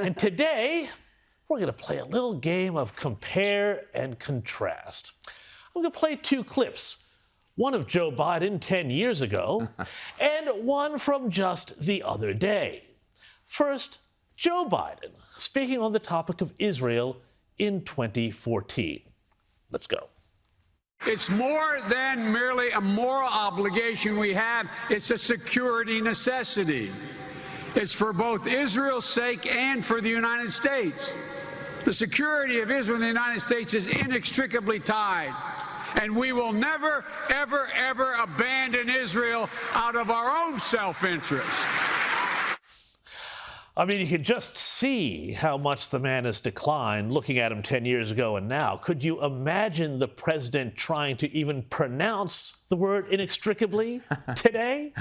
And today, we're going to play a little game of compare and contrast. I'm going to play two clips, one of Joe Biden 10 years ago and one from just the other day. First, Joe Biden speaking on the topic of Israel in 2014. Let's go. It's more than merely a moral obligation we have. It's a security necessity. It's for both Israel's sake and for the United States. The security of Israel and the United States is inextricably tied. And we will never, ever, ever abandon Israel out of our own self-interest. I mean, you can just see how much the man has declined looking at him 10 years ago and now. Could you imagine the president trying to even pronounce the word inextricably today?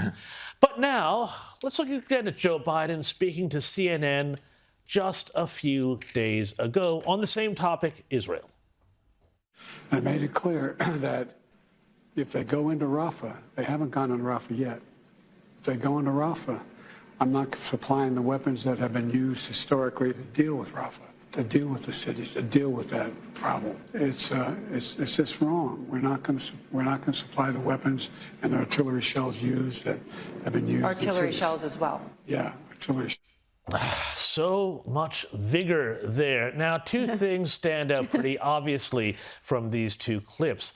But now, let's look again at Joe Biden speaking to CNN just a few days ago on the same topic, Israel. I made it clear that if they go into Rafah, they haven't gone into Rafah yet. If they go into Rafah, I'm not supplying the weapons that have been used historically to deal with Rafah, to deal with the cities, to deal with that problem. It's just wrong. We're not going to supply the weapons and the artillery shells used that have been used. Artillery shells as well. Yeah, artillery. So much vigor there. Now, two things stand out pretty obviously from these two clips.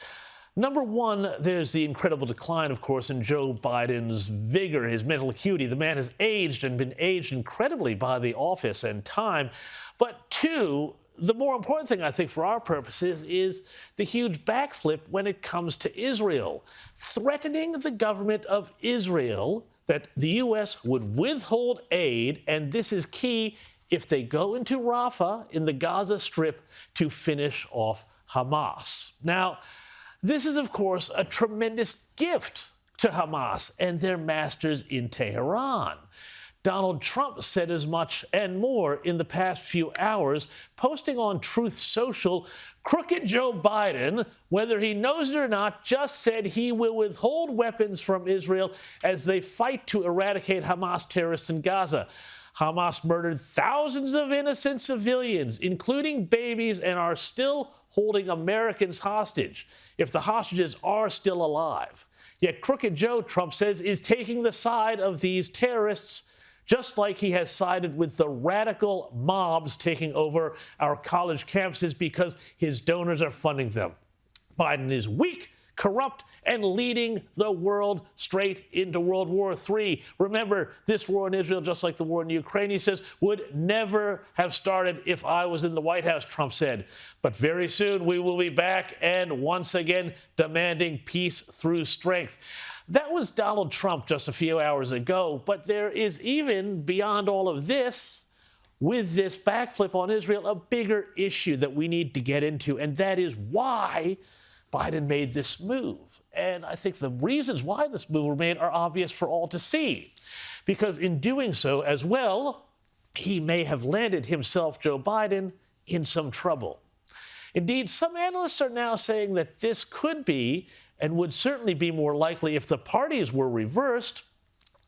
Number one, there's the incredible decline, of course, in Joe Biden's vigor, his mental acuity. The man has aged and been aged incredibly by the office and time. But two, the more important thing, I think, for our purposes is the huge backflip when it comes to Israel. Threatening the government of Israel that the U.S. would withhold aid, and this is key, if they go into Rafah in the Gaza Strip to finish off Hamas. Now, this is, of course, a tremendous gift to Hamas and their masters in Tehran. Donald Trump said as much and more in the past few hours, posting on Truth Social. Crooked Joe Biden, whether he knows it or not, just said he will withhold weapons from Israel as they fight to eradicate Hamas terrorists in Gaza. Hamas murdered thousands of innocent civilians, including babies, and are still holding Americans hostage, if the hostages are still alive. Yet Crooked Joe, Trump says, is taking the side of these terrorists, just like he has sided with the radical mobs taking over our college campuses because his donors are funding them. Biden is weak, corrupt, and leading the world straight into World War III. Remember, this war in Israel, just like the war in Ukraine, he says, would never have started if I was in the White House, Trump said. But very soon we will be back and once again demanding peace through strength. That was Donald Trump just a few hours ago, but there is even, beyond all of this, with this backflip on Israel, a bigger issue that we need to get into, and that is why Biden made this move. And I think the reasons why this move were made are obvious for all to see. Because in doing so as well, he may have landed himself, Joe Biden, in some trouble. Indeed, some analysts are now saying that this could be, and would certainly be more likely if the parties were reversed,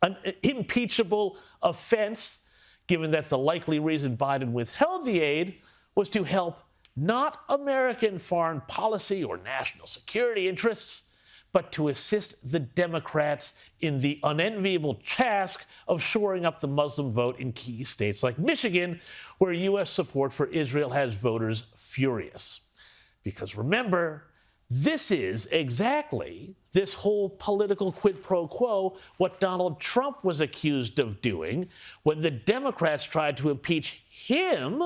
an impeachable offense, given that the likely reason Biden withheld the aid was to help not American foreign policy or national security interests, but to assist the Democrats in the unenviable task of shoring up the Muslim vote in key states like Michigan, where U.S. support for Israel has voters furious. Because remember, this is exactly this whole political quid pro quo what Donald Trump was accused of doing when the Democrats tried to impeach him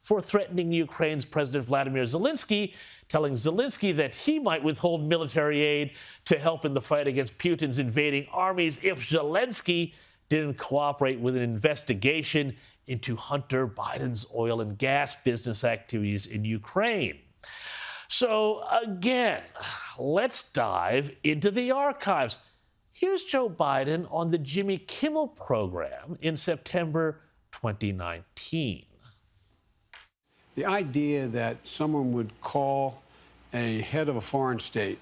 for threatening Ukraine's President Vladimir Zelensky, telling Zelensky that he might withhold military aid to help in the fight against Putin's invading armies if Zelensky didn't cooperate with an investigation into Hunter Biden's oil and gas business activities in Ukraine. So again, let's dive into the archives. Here's Joe Biden on the Jimmy Kimmel program in September 2019. The idea that someone would call a head of a foreign state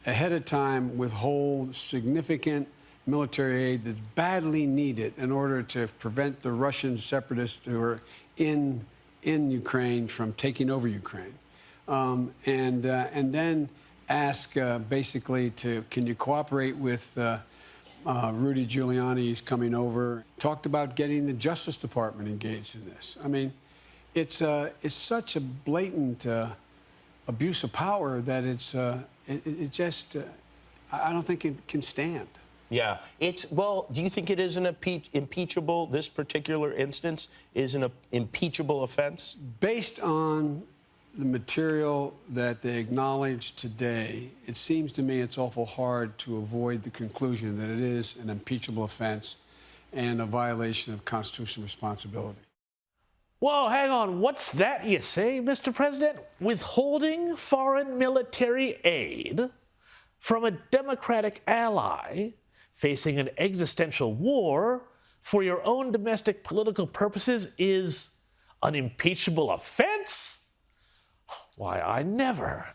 ahead of time, withhold significant military aid that's badly needed in order to prevent the Russian separatists who are in Ukraine from taking over Ukraine. And then ask basically can you cooperate with Rudy Giuliani? He's coming over. Talked about getting the Justice Department engaged in this. I mean, it's such a blatant abuse of power that it just I don't think it can stand. Yeah, well, do you think it is an impeachable, this particular instance is an impeachable offense? Based on the material that they acknowledge today, it seems to me it's awful hard to avoid the conclusion that it is an impeachable offense and a violation of constitutional responsibility. Whoa, hang on. What's that you say, Mr. President? Withholding foreign military aid from a Democratic ally facing an existential war for your own domestic political purposes is an impeachable offense? Why, I never,